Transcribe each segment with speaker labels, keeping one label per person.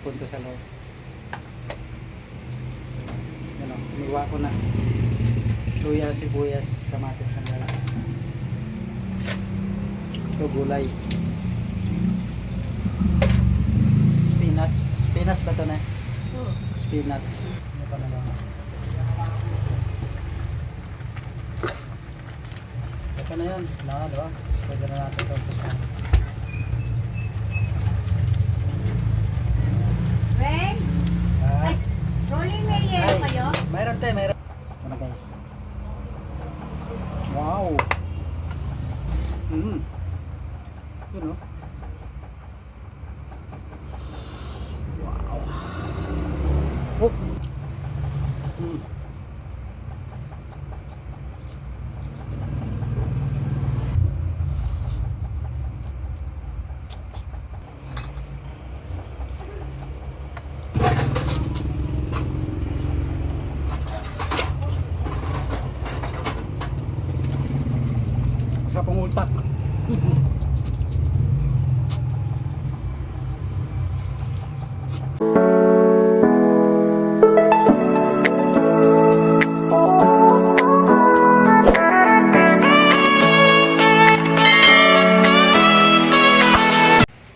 Speaker 1: ipon to sa loob. Yan o, umiwa ko na. Luya, sibuyas, kamatis ng galas. Ito gulay. Spinach. Spinach ba ito na? Spinach. Ano pa na lang? Ito na yan. Diba? Pwede na natin ito umpisahan.
Speaker 2: Ren? Ay, rolling merienda kayo?
Speaker 1: Mayroon tayo, mayroon. Ito na guys. Wow! Yun o. Wow! Oh! Sa pangultak.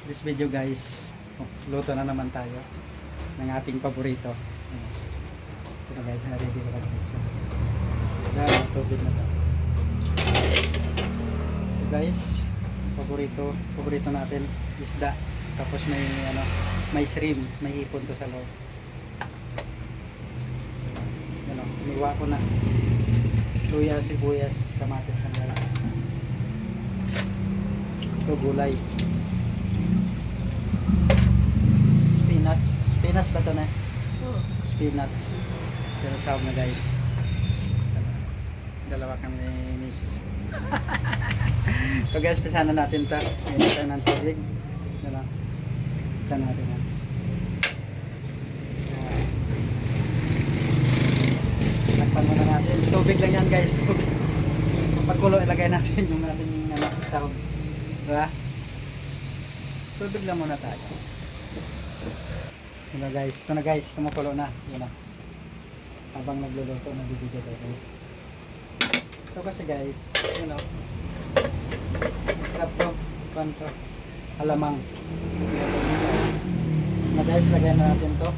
Speaker 1: This video guys, luto na naman tayo ng ating paborito. Ito guys, na-ready na guys. Dahil tubig na to. Guys, paborito natin isda, tapos may shrimp, may ipon to sa loob. Yan o, umiwa ko na. Luya, sibuyas, kamatis ng galas. Ito gulay. Spinach ba ito na? Spinach. Pero sawag na guys. Dalawa kami ni Mrs. So guys, pisahan na natin ito. Ngayon tayo ng tubig. Pisahan natin yan. Takpan muna natin. Tubig lang yan guys. Pagkulo, ilagay natin yung natin yung sahog. Diba? Tubig lang muna tayo. Ito na guys, kumukulo na. Yan na. Habang nagluluto, nabibigay tayo guys. Ito kasi guys, masarap to, panto, alamang. Na guys, lagyan na natin to.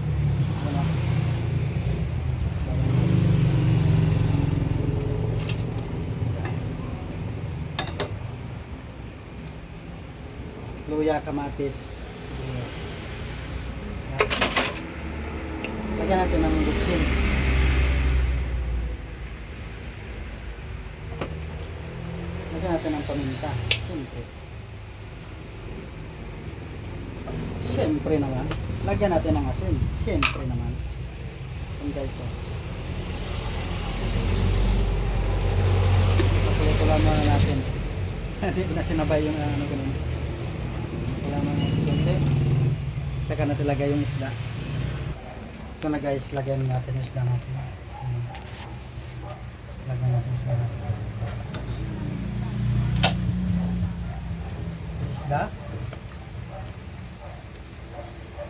Speaker 1: Luya, kamatis. Lagyan natin ng butsin. Lagyan natin ng paminta. Siyempre naman. Lagyan natin ng asin. Siyempre naman. Yan guys. Patuloy muna natin. Hindi na sinabay yung ganun. Wala mo ng konti. Saka natin lagay yung isda. Ito na guys, lagyan natin yung isda natin. Lagyan natin yung isda natin.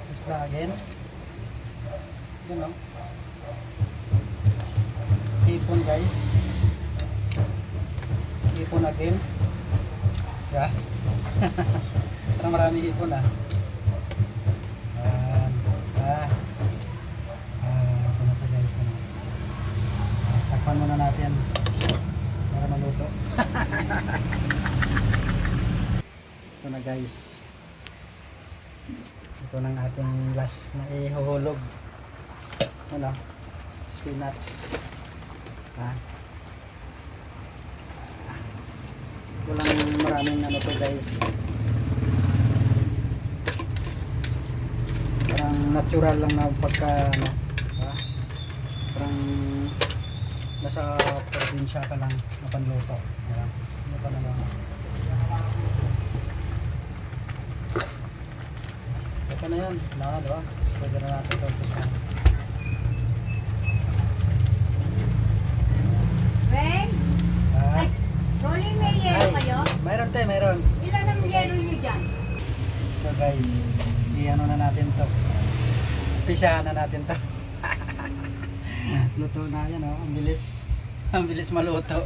Speaker 1: Isda again. Yun o. Hipon guys. Hipon again. Yeah. Parang marami hipon ah. Ito na sa guys. Takpan muna natin para maluto. Ito na guys. Ito na ang ating last na ihuhulog. Ano? Spinach. Walang maraming to guys. Parang natural lang na pagka parang nasa probinsya ka lang na panluto. Ano pa na lang. Ito na yan. Diba? Pwede na natin ito umpisahan.
Speaker 2: Ren? Ay, rolling merienda kayo?
Speaker 1: Mayroon tayo, mayroon.
Speaker 2: Ilan ang yero nyo dyan?
Speaker 1: So guys, i-ano na natin to. Umpisahan na natin to. Luto na yan, oh. Ang bilis. Ang bilis maluto.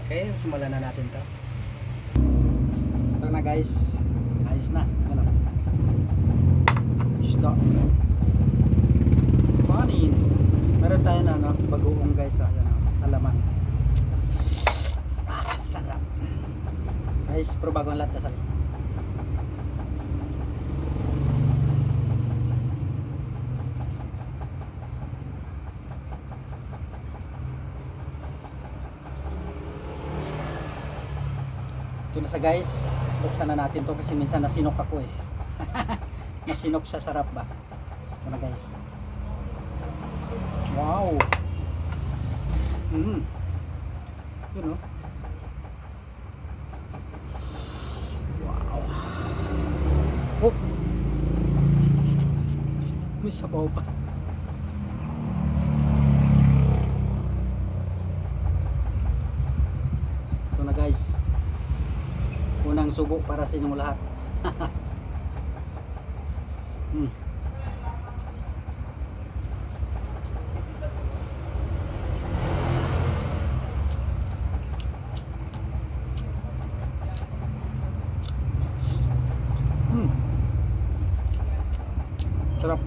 Speaker 1: Okay, simulan na natin to. Ito na guys. Ayos na. Ano? Stop. Kanin. Meron tayo na, no? Bagoong guys. Ayan, oh. Alamang. Ah, sarap. Guys, pero bago ang lahat kasal. Ito na sa guys, buksan na natin to kasi minsan nasinok ako eh. Nasinok sa sarap ba? Ito na guys. Wow! Yun oh. Wow! Oh! May sabaw pa. Ito na guys. Unang subo para sa inyong lahat. Sarap.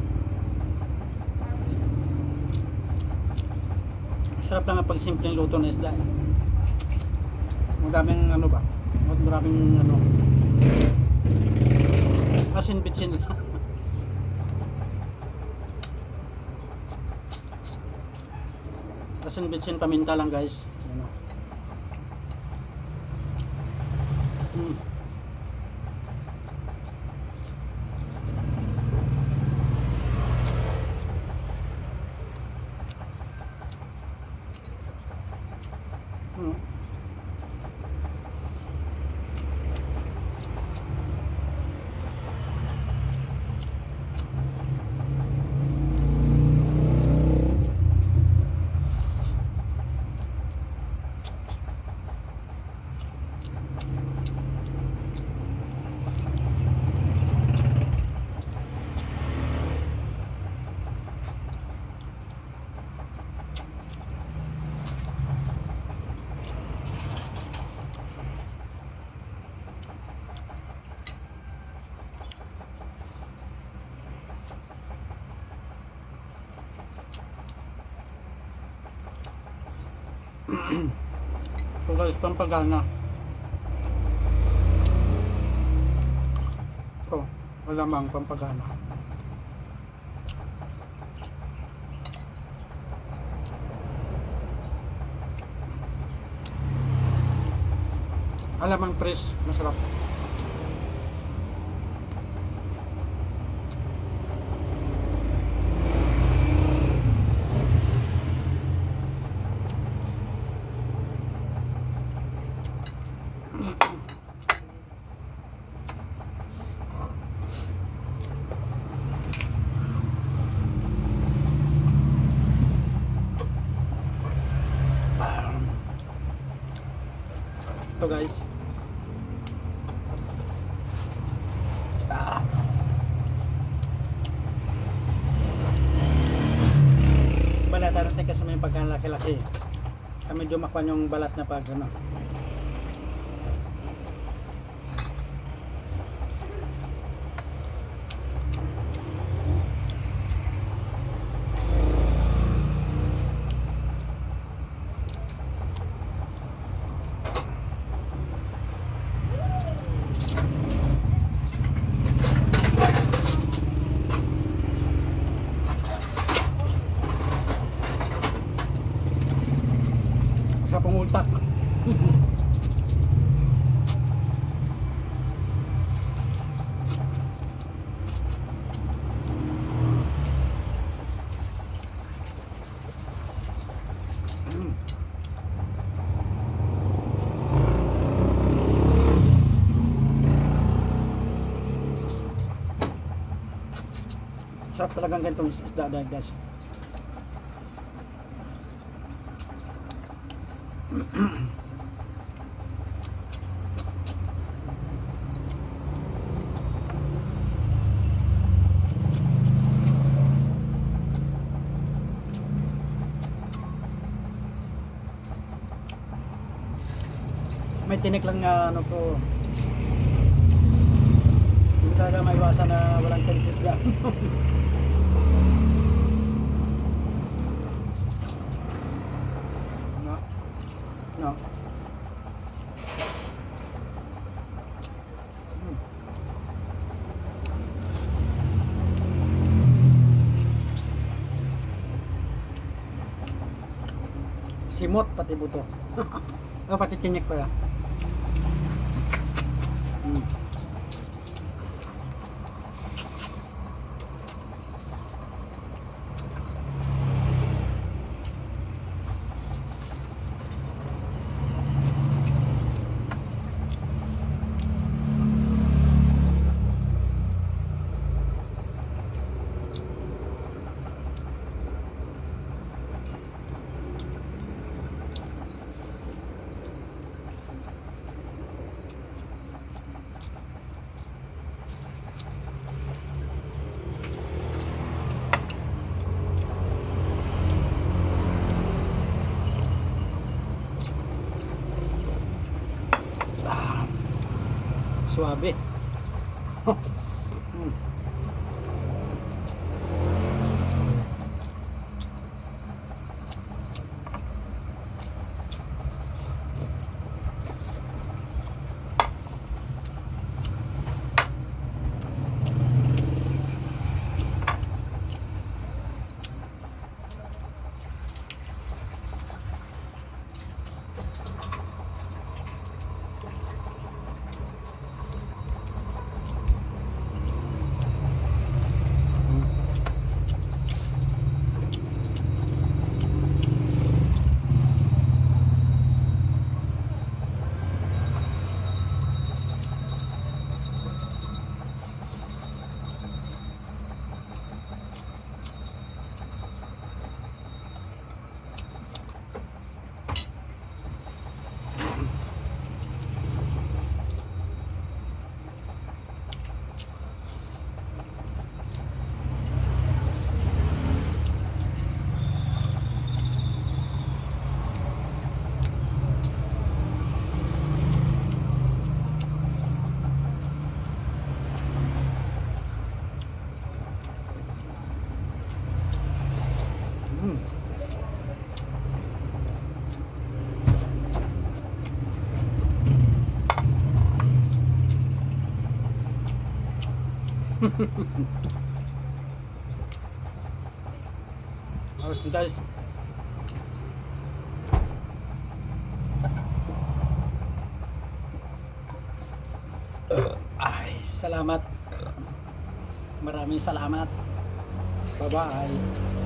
Speaker 1: Sarap lang ang pag simpleng luto ng isda. Madaming ano ba? Maraming ano, asin bitsin lang. Asin bitsin paminta lang guys. Ano. So guys, pampagana. Ito, alamang pampagana. Alamang fresh, masarap. Ito guys. Balat natin kasi may pagkalaki-laki. Medyo makwan yung balat na pag ano. Sa pangultak. Sarap talagang ganitong isda guys. tinik lang nga ano ko. Hindi talaga maiwasan na walang tinik isda. No. No. Hmm. Simot pati buto. Oh, pati tinik pala. Hmm. Suabe. Hmm. Hmm. Ayos guys. Ay, salamat. Maraming salamat. Bye-bye.